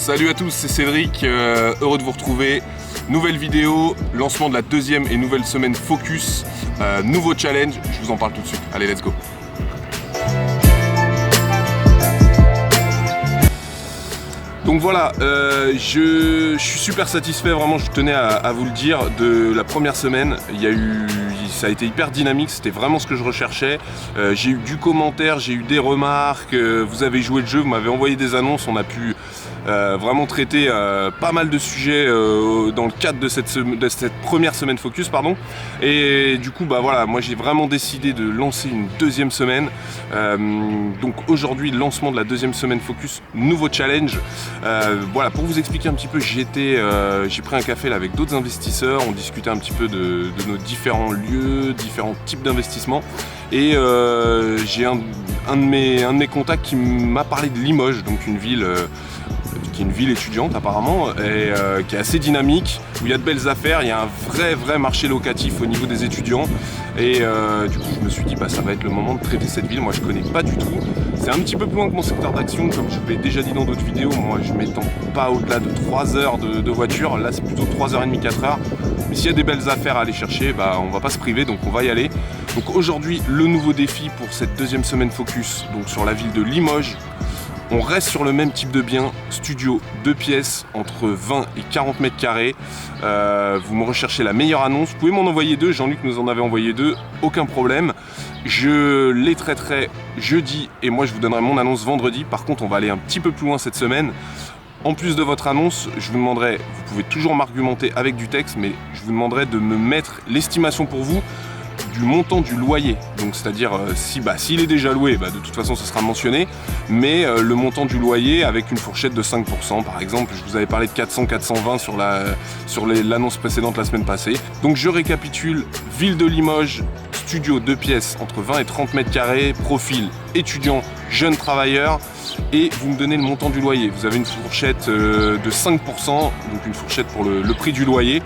Salut à tous, c'est Cédric, heureux de vous retrouver. Nouvelle vidéo, lancement de la deuxième et nouvelle semaine Focus, nouveau challenge, je vous en parle tout de suite. Allez, let's go. Donc voilà, je suis super satisfait, vraiment je tenais à vous le dire, de la première semaine. Ça a été hyper dynamique, c'était vraiment ce que je recherchais. J'ai eu du commentaire, j'ai eu des remarques, vous avez joué le jeu, vous m'avez envoyé des annonces, on a pu vraiment traiter pas mal de sujets dans le cadre de cette première semaine Focus, pardon. Et du coup, bah voilà, moi j'ai vraiment décidé de lancer une deuxième semaine. Donc aujourd'hui, lancement de la deuxième semaine Focus, nouveau challenge. Voilà, pour vous expliquer un petit peu, j'ai pris un café là avec d'autres investisseurs, on discutait un petit peu de nos différents lieux, différents types d'investissements. Et j'ai un de mes contacts qui m'a parlé de Limoges, donc une ville qui est une ville étudiante apparemment, et qui est assez dynamique, où il y a de belles affaires, il y a un vrai marché locatif au niveau des étudiants. Et du coup je me suis dit bah ça va être le moment de traiter cette ville, moi je connais pas du tout. C'est un petit peu plus loin que mon secteur d'action, comme je l'ai déjà dit dans d'autres vidéos, moi je m'étends pas au-delà de 3 heures de voiture, là c'est plutôt 3h30, 4 heures. Mais s'il y a des belles affaires à aller chercher, bah on va pas se priver, donc on va y aller. Donc aujourd'hui le nouveau défi pour cette deuxième semaine Focus, donc sur la ville de Limoges. On reste sur le même type de bien, studio 2 pièces entre 20 et 40 mètres carrés. Vous me recherchez la meilleure annonce, vous pouvez m'en envoyer 2, Jean-Luc nous en avait envoyé 2, aucun problème. Je les traiterai jeudi et moi je vous donnerai mon annonce vendredi. Par contre on va aller un petit peu plus loin cette semaine. En plus de votre annonce, je vous demanderai, vous pouvez toujours m'argumenter avec du texte, mais je vous demanderai de me mettre l'estimation pour vous du montant du loyer. Donc c'est-à-dire s'il est déjà loué, bah, de toute façon ce sera mentionné, mais le montant du loyer avec une fourchette de 5%. Par exemple, je vous avais parlé de 400-420 sur l'annonce précédente la semaine passée. Donc je récapitule, ville de Limoges, studio 2 pièces entre 20 et 30 mètres carrés, profil étudiant, jeune travailleur, et vous me donnez le montant du loyer. Vous avez une fourchette de 5%, donc une fourchette pour le prix du loyer.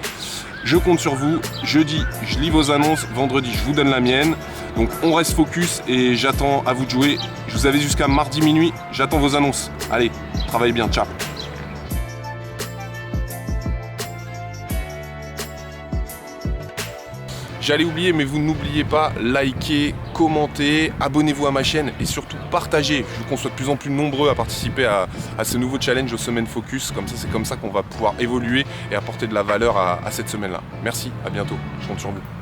Je compte sur vous, jeudi je lis vos annonces, vendredi je vous donne la mienne. Donc on reste focus et j'attends à vous de jouer. Je vous avais jusqu'à mardi minuit, j'attends vos annonces. Allez, travaillez bien, ciao. J'allais oublier, mais vous n'oubliez pas, likez, commentez, abonnez-vous à ma chaîne et surtout partagez. Je veux qu'on soit de plus en plus nombreux à participer à ce nouveau challenge aux semaines Focus. Comme ça, c'est comme ça qu'on va pouvoir évoluer et apporter de la valeur à cette semaine-là. Merci, à bientôt. Je compte sur vous.